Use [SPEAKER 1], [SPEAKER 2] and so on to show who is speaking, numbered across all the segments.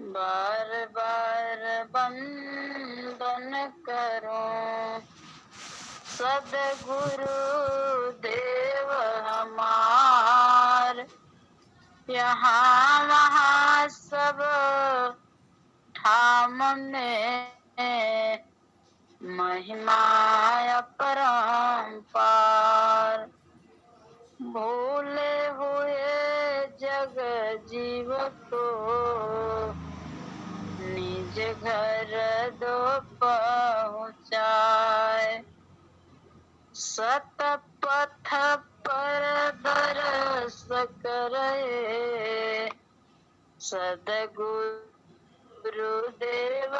[SPEAKER 1] बार बार बंदन करूं सदगुरु देव हमार। यहाँ वहाँ सब ठाम में महिमा अपरंपार। भूले हुए जग जीव को निज घर दो पहुँचाए। सत पथ पर दरस करे सदगुरु देव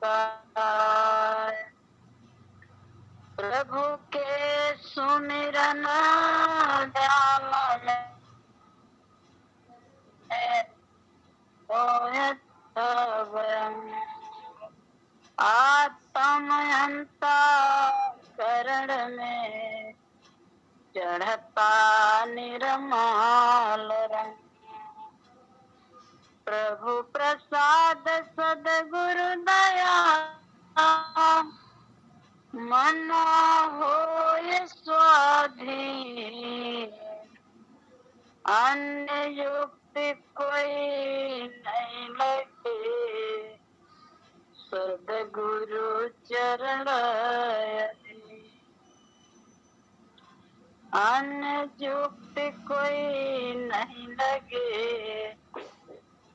[SPEAKER 1] का। प्रभु के सुमिरन ध्यान में आत्मयंता करण में चढ़ता निर्मल रंग। प्रभु प्रसाद सदगुरु दया मन होय स्वाधीन। अन्य युक्ति कोई नहीं लगे सदगुरु चरण अधीन। अन्य युक्ति कोई नहीं लगे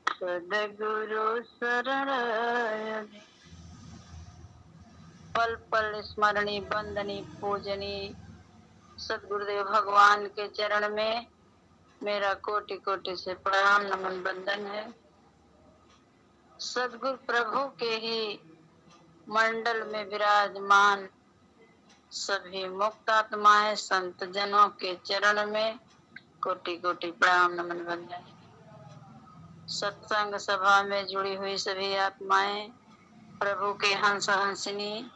[SPEAKER 1] सदगुरु शरण अधीन। पल पल स्मरणी बंदनी पूजनी सदगुरुदेव भगवान के चरण में मेरा कोटि कोटि से प्रणाम नमन बंदन है। सदगुरु प्रभु के ही मंडल में विराजमान सभी मुक्त आत्माएं संत जनों के चरण में कोटि कोटि प्रणाम नमन बंदन। सत्संग सभा में जुड़ी हुई सभी आत्माएं, प्रभु के हंस हंसिनी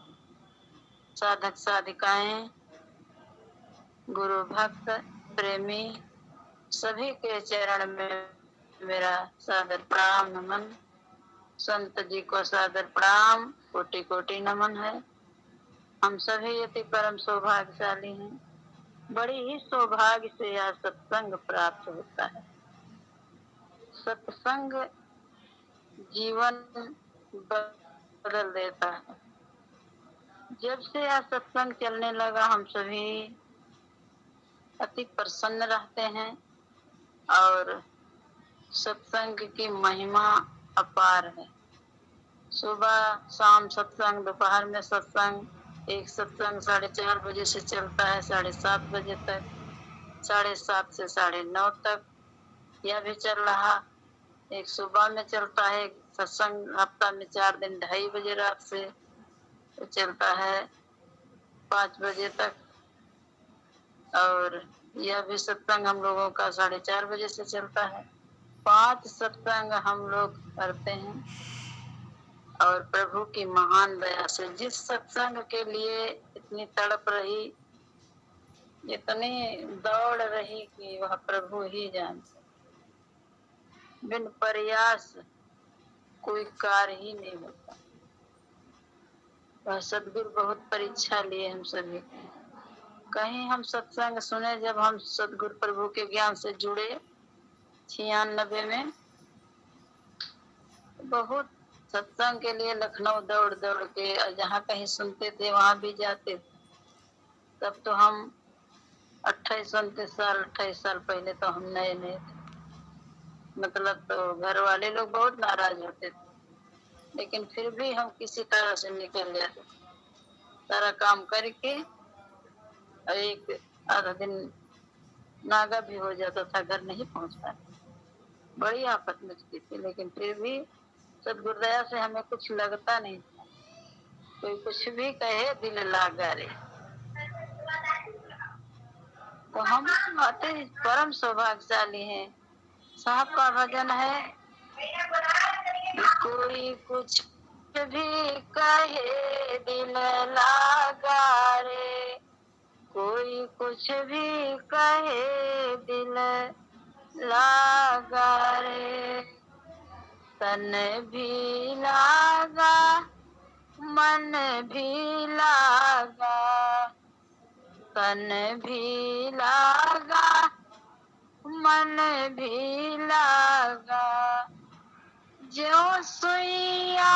[SPEAKER 1] साधक साधिकाएं, गुरु भक्त प्रेमी सभी के चरण में मेरा सादर प्रणाम नमन। संत जी को सादर प्रणाम कोटि कोटि नमन है। हम सभी अति परम सौभाग्यशाली हैं। बड़ी ही सौभाग्य से यह सत्संग प्राप्त होता है। सत्संग जीवन बदल देता है। जब से यह सत्संग चलने लगा हम सभी अति प्रसन्न रहते हैं और सत्संग की महिमा अपार है। सुबह शाम सत्संग, दोपहर में सत्संग। एक सत्संग 4:30 बजे से चलता है 7:30 बजे तक, 7:30 से 9:30 तक यह भी चल रहा। एक सुबह में चलता है सत्संग, हफ्ता में 4 दिन 2:30 बजे रात से चलता है 5 बजे तक। और यह भी सत्संग हम लोगों का 4:30 बजे से चलता है। 5 सत्संग हम लोग करते हैं और प्रभु की महान दया से जिस सत्संग के लिए इतनी तड़प रही, इतनी दौड़ रही कि वह प्रभु ही जानते। बिन प्रयास कोई कार्य ही नहीं होता। वह सदगुरु बहुत परीक्षा लिए हम सभी की। कहीं हम सत्संग सुने जब हम सदगुरु प्रभु के ज्ञान से जुड़े 96 में, बहुत सत्संग के लिए लखनऊ दौड़ दौड़ के और जहाँ कहीं सुनते थे वहां भी जाते थे। तब तो हम 28 साल पहले तो हम नए नए थे। मतलब तो घर वाले लोग बहुत नाराज होते थे, लेकिन फिर भी हम किसी तरह से निकल जाते। सारा काम करके और एक आधा दिन नागा भी हो जाता था, घर नहीं पहुंच पाते। बड़ी आफत मचती थी, लेकिन फिर भी सदगुरुदया से हमें कुछ लगता नहीं था। कोई कुछ भी कहे दिल लागा रे। तो हम आते परम सौभाग्यशाली हैं। साहब का भजन है, कोई कुछ भी कहे दिल लागा रे, कोई कुछ भी कहे दिल लागा रे। तन भी लागा मन भी लागा, तन भी लागा मन भी लागा, ज्यों सुइया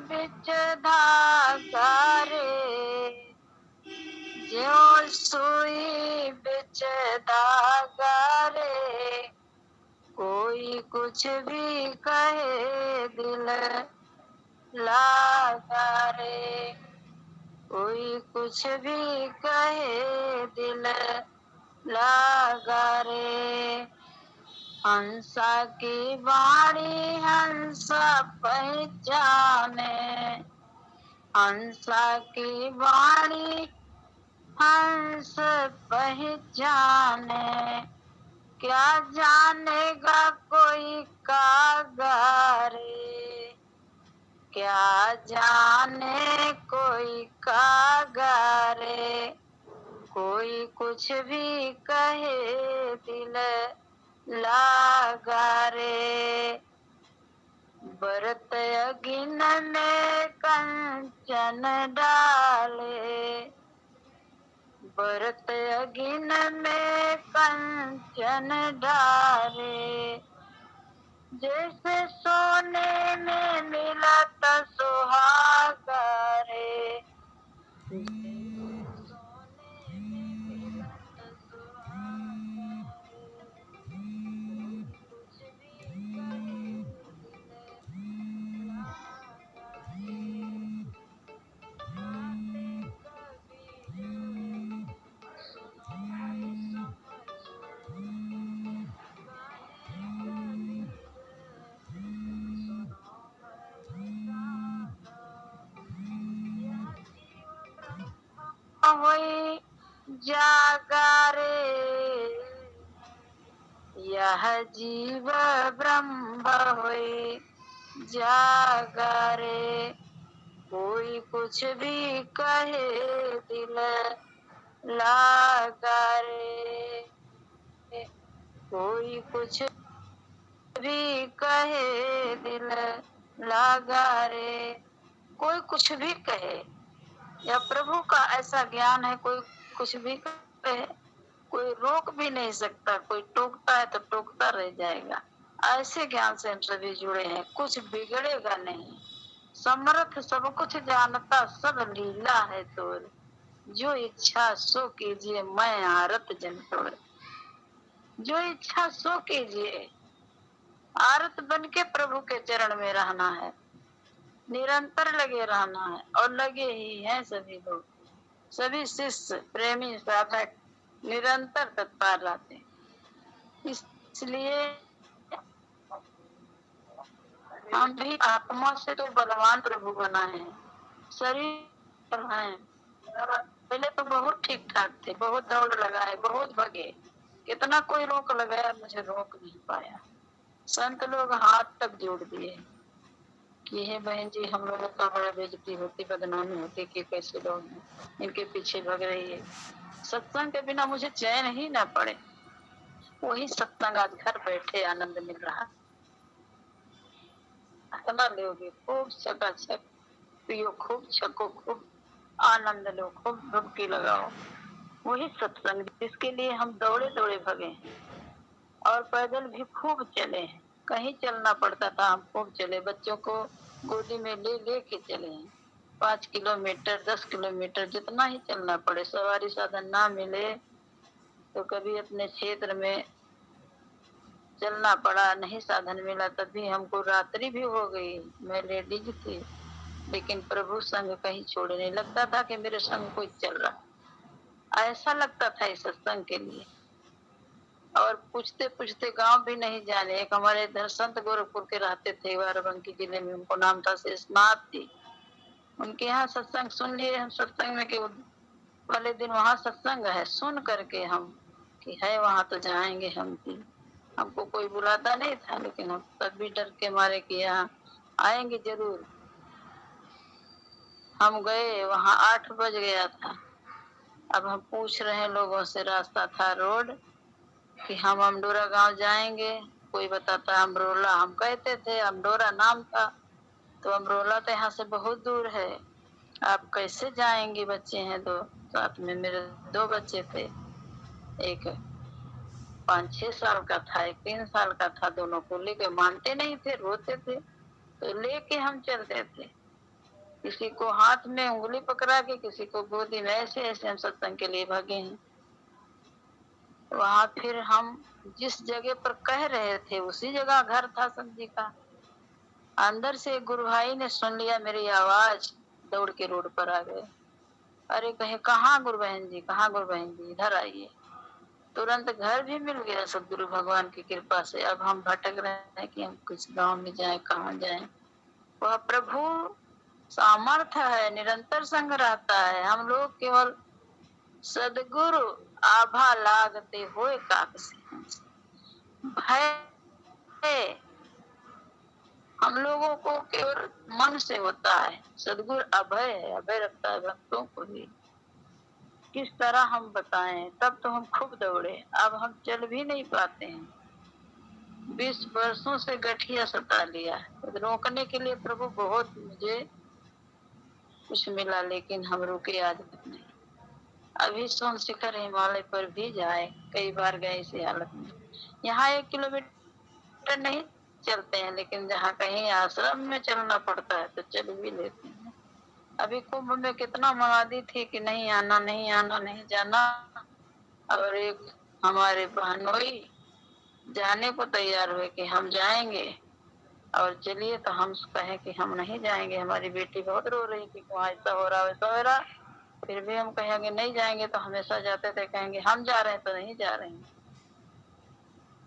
[SPEAKER 1] बिच धागा रे, ज्यों सुई बिच धागा रे, कोई कुछ भी कहे दिल लागा रे, कोई कुछ भी कहे दिल लागा रे। हंसा की वाणी हंस पहचाने, हंसा की वाणी हंस पहचाने, क्या जानेगा कोई कागा रे, क्या जाने कोई कागा रे, कोई कुछ भी कहे दिल लागा रे। बरत अगिन में कंचन डाले, बरत अगिन में कंचन डाले, जैसे सोने में मिलत सुहागा रे, होई जागा रे, यह जीव ब्रह्म होई जागा रे, कोई कुछ भी कहे दिल लागा रे, कोई कुछ भी कहे दिल लागा रे, कोई कुछ भी कहे, या प्रभु का ऐसा ज्ञान है, कोई कुछ भी कहे कोई रोक भी नहीं सकता, कोई टोकता है तो टोकता रह जाएगा। ऐसे ज्ञान से हम सभी जुड़े हैं, कुछ बिगड़ेगा नहीं। समर्थ सब कुछ जानता सब लीला है तोर, जो इच्छा सो कीजिए मैं आरत जन तोड़, जो इच्छा सो कीजिए। आरत बन के प्रभु के चरण में रहना है, निरंतर लगे रहना है, और लगे ही हैं सभी लोग, सभी शिष्य प्रेमी साधक निरंतर तत्पर रहते हैं। इसलिए हम भी आत्मा से तो बलवान प्रभु बना है, शरीर है। पहले तो बहुत ठीक ठाक थे, बहुत दौड़ लगाए, बहुत भगे, कितना कोई रोक लगाया, मुझे रोक नहीं पाया। संत लोग हाथ तक जोड़ दिए कि हे बहन जी, हम लोगों का बड़ा बेइज्जती होती, बदनामी होती कि कैसे लोग हैं, इनके पीछे भग रही है। सत्संग के बिना मुझे चैन ही ना पड़े। वही सत्संग आज घर बैठे आनंद मिल रहा। इतना लोगे, खूब चकाचक पियो, खूब छको, खूब आनंद लो, खूब डुबकी लगाओ। वही सत्संग जिसके लिए हम दौड़े दौड़े भगे, और पैदल भी खूब चले। कहीं चलना पड़ता था, हम खूब चले, बच्चों को गोदी में ले ले के चले। 5 किलोमीटर 10 किलोमीटर जितना ही चलना पड़े, सवारी साधन ना मिले तो कभी अपने क्षेत्र में चलना पड़ा, नहीं साधन मिला तब भी हमको रात्रि भी हो गई। मैं लेडीज थी, लेकिन प्रभु संग कहीं छोड़े नहीं। लगता था कि मेरे संग कोई चल रहा, ऐसा लगता था इस सत्संग के लिए। और पूछते पूछते गांव भी नहीं जाने। एक हमारे इधर संत गोरखपुर के रहते थे, बाराबंकी जिले में, उनको नाम था शेषनाथ जी। उनके यहाँ सत्संग सुन लिए हम, सत्संग में कि पहले दिन वहाँ सत्संग है, सुन करके हम कि है वहाँ तो जाएंगे हम भी। हमको कोई बुलाता नहीं था, लेकिन हम तब भी डर के मारे कि यहाँ आएंगे जरूर। हम गए, वहाँ 8 बज गया था। अब हम पूछ रहे हैं लोगों से, रास्ता था रोड कि हम अमडोरा गांव जाएंगे, कोई बताता अमरोला, हम कहते थे अमरोरा नाम था, तो अमरोला तो यहाँ से बहुत दूर है, आप कैसे जाएंगे? बच्चे हैं दो, साथ में मेरे 2 बच्चे थे, एक 5-6 साल का था, एक 3 साल का था। दोनों को लेके मानते नहीं थे, रोते थे, तो लेके हम चलते थे। किसी को हाथ में उंगली पकड़ा के, किसी को गोदी में, ऐसे ऐसे हम सत्संग के लिए भागे हैं। वहां फिर हम जिस जगह पर कह रहे थे उसी जगह घर था सब्जी का। अंदर से गुरु भाई ने सुन लिया मेरी आवाज, दौड़ के रोड पर आ गए। अरे कहे कहाँ गुरु बहन जी, कहाँ गुरु बहन जी, इधर आइए। तुरंत घर भी मिल गया सदगुरु भगवान की कृपा से। अब हम भटक रहे हैं कि हम किस गांव में जाएं, कहाँ जाएं। वह प्रभु सामर्थ्य है, निरंतर संग रहता है। हम लोग केवल सदगुरु आभा लागते हुए काक से भय हम लोगों को केवल मन से होता है। सदगुरु अभय है, अभय रखता है भक्तों को भी। किस तरह हम बताएं? तब तो हम खूब दौड़े, अब हम चल भी नहीं पाते हैं। 20 वर्षों से गठिया सता लिया। रोकने के लिए प्रभु बहुत मुझे कुछ मिला, लेकिन हम रुके आज तक नहीं। अभी सोन शिखर हिमालय पर भी जाए, कई बार गए इसी हालत में। यहाँ 1 किलोमीटर नहीं चलते हैं, लेकिन जहाँ कहीं आश्रम में चलना पड़ता है तो चल भी लेते हैं। अभी कुंभ में कितना मनादी थी कि नहीं आना, नहीं आना, नहीं जाना, और एक हमारे बहनोई जाने को तैयार हुए कि हम जाएंगे। और चलिए, तो हम कहें कि हम नहीं जाएंगे। हमारी बेटी बहुत रो रही थी, वहाँ ऐसा हो रहा वैसा हो रहा। फिर भी हम कहेंगे नहीं जाएंगे, तो हमेशा जाते थे, कहेंगे हम जा रहे हैं तो नहीं जा रहे हैं।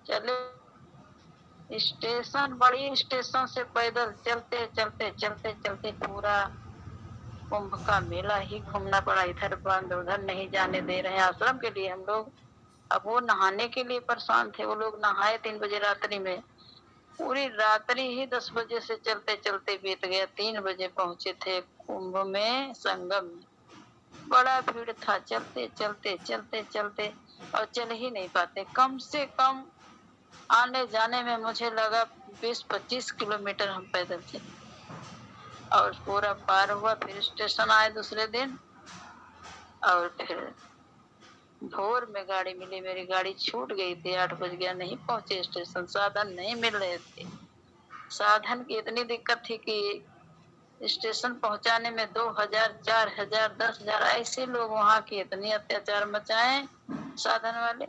[SPEAKER 1] चले स्टेशन, बड़ी स्टेशन से पैदल चलते चलते चलते चलते पूरा कुंभ का मेला ही घूमना पड़ा। इधर बंद, उधर नहीं जाने दे रहे हैं आश्रम के लिए हम लोग। अब वो नहाने के लिए परेशान थे। वो लोग नहाए 3 बजे रात्रि में। पूरी रात्रि ही 10 बजे से चलते चलते बीत गया। 3 बजे पहुंचे थे कुंभ में, संगम में। बड़ा भीड़ था। चलते चलते चलते चलते और चल ही नहीं पाते। कम से कम आने जाने में मुझे लगा 20-25 किलोमीटर हम पैदल चले, और पूरा पार हुआ। फिर स्टेशन आए दूसरे दिन, और फिर भोर में गाड़ी मिली। मेरी गाड़ी छूट गई थी, 8 बज गया, नहीं पहुंचे स्टेशन। साधन नहीं मिल रहे थे। साधन की इतनी दिक्कत थी कि स्टेशन पहुंचाने में 2000, 4000, 10,000 ऐसे लोग वहां के इतने अत्याचार मचाए साधन वाले।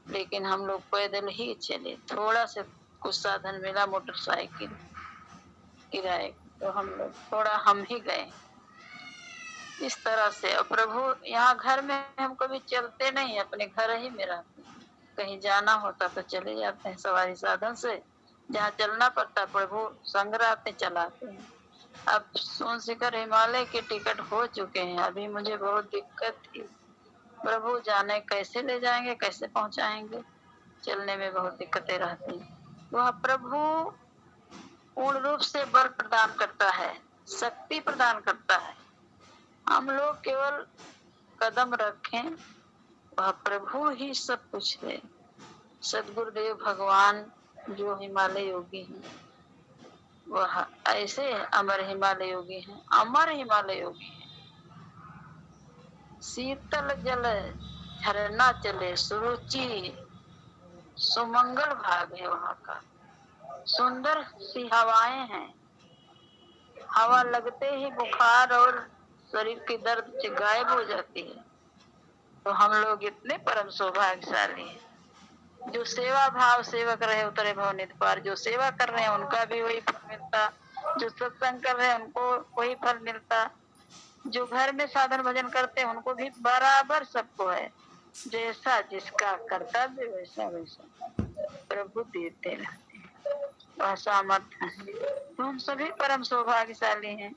[SPEAKER 1] लेकिन हम लोग पैदल ही चले। थोड़ा से कुछ साधन मिला, मोटरसाइकिल किराए, तो हम लोग थोड़ा हम ही गए इस तरह से। और प्रभु यहाँ घर में हम कभी चलते नहीं, अपने घर ही में रहते हैं। कहीं जाना होता तो चले जाते हैं सवारी साधन से। जहाँ चलना पड़ता प्रभु संग रहते, चलाते हैं। अब सोन शिखर हिमालय के टिकट हो चुके हैं। अभी मुझे बहुत दिक्कत थी। प्रभु जाने कैसे ले जाएंगे, कैसे पहुंचाएंगे। चलने में बहुत दिक्कतें रहती हैं। वह प्रभु पूर्ण रूप से बल प्रदान करता है, शक्ति प्रदान करता है। हम लोग केवल कदम रखें, वह प्रभु ही सब कुछ है। सदगुरुदेव भगवान जो हिमालय योगी हैं, वह ऐसे अमर हिमालय योगी हैं, अमर हिमालय योगी हैं। शीतल जल झरना चले, सुरुचि सुमंगल भाग है वहां का। सुंदर सी हवाएं हैं। हवा लगते ही बुखार और शरीर की दर्द गायब हो जाती है। तो हम लोग इतने परम सौभाग्यशाली हैं। जो सेवा भाव सेवक रहे उतरे भव निध पार। जो सेवा कर रहे हैं उनका भी वही फल मिलता, जो सत्संग कर रहे हैं उनको वही फल मिलता, जो घर में साधन भजन करते हैं उनको भी बराबर सबको है। जैसा जिसका कर्तव्य वैसा वैसा प्रभु देते रहते हैं। वह सामर्थ्य है। तो हम सभी परम सौभाग्यशाली हैं।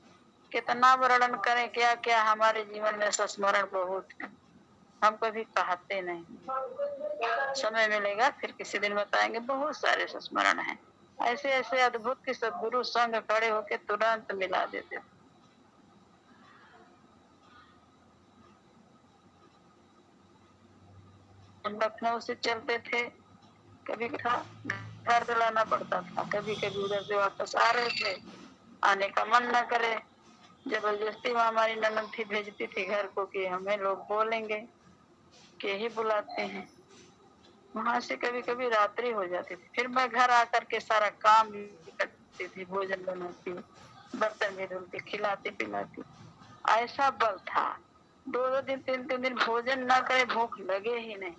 [SPEAKER 1] कितना वर्णन करें, क्या क्या हमारे जीवन में संस्मरण बहुत है। हम कभी कहते नहीं। समय मिलेगा फिर किसी दिन बताएंगे। बहुत सारे संस्मरण हैं ऐसे ऐसे अद्भुत कि सदगुरु संग खड़े होके तुरंत मिला देते। हम लखनऊ से चलते थे, कभी था घर चलाना पड़ता था। कभी कभी उधर से वापस आ रहे थे, आने का मन न करे, जबरदस्ती वहाँ हमारी ननद थी भेजती थी घर को कि हमें लोग बोलेंगे कि ही बुलाते हैं। वहां से कभी कभी रात्रि हो जाती थी। फिर मैं घर आकर के सारा काम भी करती थी, भोजन बनाती, बर्तन भी धुलती, खिलाती पिलाती। ऐसा बल था, 2-2 दिन 3-3 दिन भोजन न करे, भूख लगे ही नहीं,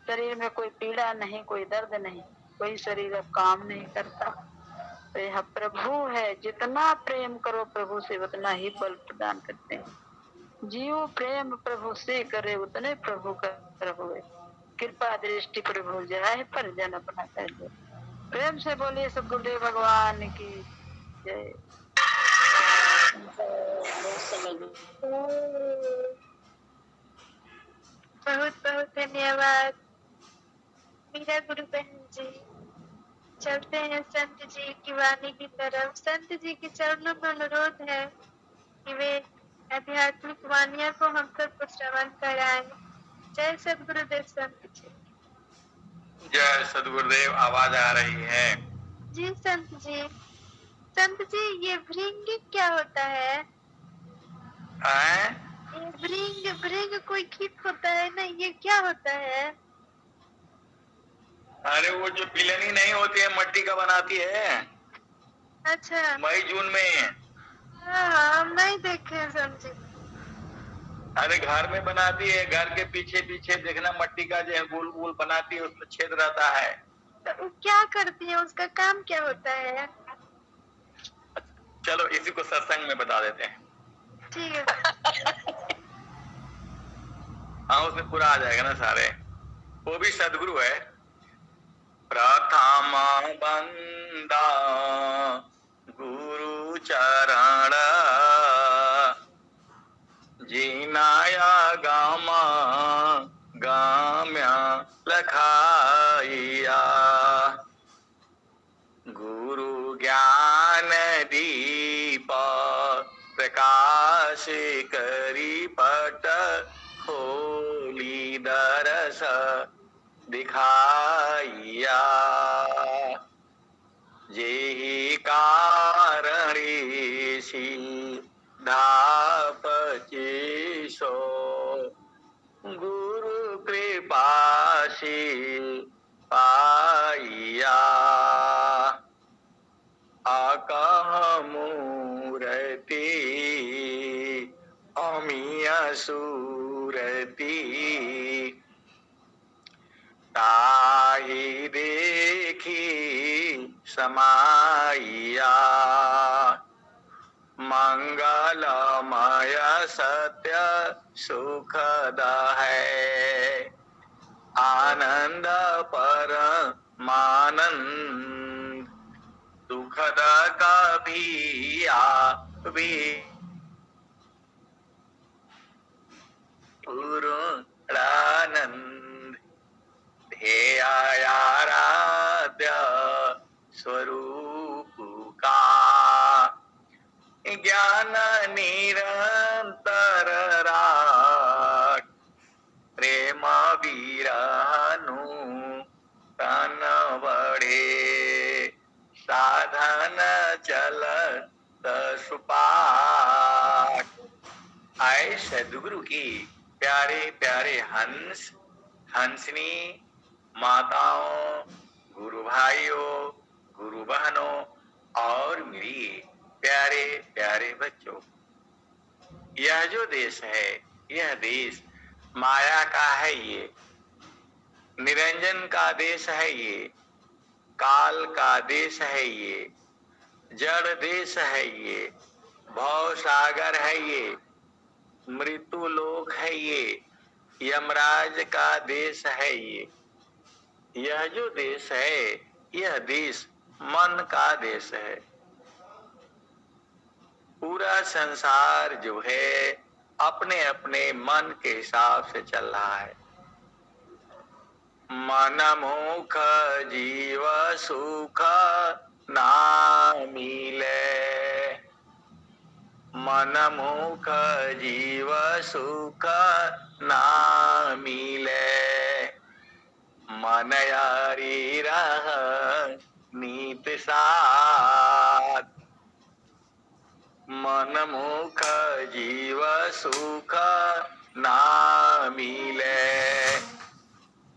[SPEAKER 1] शरीर में कोई पीड़ा नहीं, कोई दर्द नहीं, कोई शरीर अब काम नहीं करता। तो यह प्रभु है, जितना प्रेम करो प्रभु से उतना ही बल प्रदान करते हैं। जीव प्रेम प्रभु से करे उतने प्रभु कर हुए, कृपा दृष्टि प्रभु जाए पर जन अपना कर दे। प्रेम से बोलिए सब गुरुदेव भगवान की जय।
[SPEAKER 2] बहुत बहुत धन्यवाद मीरा गुरु बहन जी। चलते हैं संत जी की वाणी की तरफ। संत जी के चरणों में अनुरोध है कि वे आध्यात्मिक वाणियों को हम सबको श्रवण कराएं। जय सद्गुरुदेव संत जी।
[SPEAKER 3] जय सद्गुरुदेव। आवाज आ रही है?
[SPEAKER 2] जी संत जी। संत जी, ये भृंग क्या होता है? ये भृंग भृंग कोई कीट होता है ना, ये क्या होता है?
[SPEAKER 3] अरे वो जो बिलनी नहीं होती है, मट्टी का बनाती है।
[SPEAKER 2] अच्छा।
[SPEAKER 3] मई जून में।
[SPEAKER 2] हाँ, हम नहीं देखे संत जी।
[SPEAKER 3] अरे घर में बनाती है, घर के पीछे पीछे देखना, मट्टी का जो है गोल गोल बनाती है, उसमें छेद रहता है।
[SPEAKER 2] तो क्या करती है, उसका काम क्या होता है?
[SPEAKER 3] चलो इसी को सत्संग में बता देते हैं।
[SPEAKER 2] ठीक है।
[SPEAKER 3] हाँ, उसमें पूरा आ जाएगा ना सारे। वो भी सदगुरु है। प्रथम बंदा गुरु चरण जीनाया गामा गाम्या लखाइया, गुरु ज्ञान दीप प्रकाश करी पट खोली दरस दिखाइया, जेहि कारणी सिद्धापचिसो गुरु कृपासी पाइया, आकह मूर्ति अमीय सूरति, ताहि देखी समाइया, मंगलमय सत्य सुखद है, आनंद परमानंद दुखद कभी आवी, पूर्णानंद ध्येयाराध्य स्वरूप का, ज्ञान निरंतर राग प्रेम विरहनु तन बड़े, साधन चल सुपाठ। आए सद्गुरु की प्यारे प्यारे हंस हंसनी माताओं, गुरु भाइयों, गुरु बहनों और मेरी प्यारे प्यारे बच्चों, यह जो देश है, यह देश माया का है, ये निरंजन का देश है, ये काल का देश है, ये जड़ देश है, ये भव सागर है, ये मृत्यु लोक है, ये यमराज का देश है, यह जो देश है, यह देश मन का देश है। पूरा संसार जो है अपने अपने मन के हिसाब से चल रहा है। मन मुख जीव सुख ना मिले, मन मुख जीव सुख ना मिले, मन यारी रह साथ, मन मुख जीव सुख ना मिले,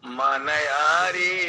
[SPEAKER 3] मन यारी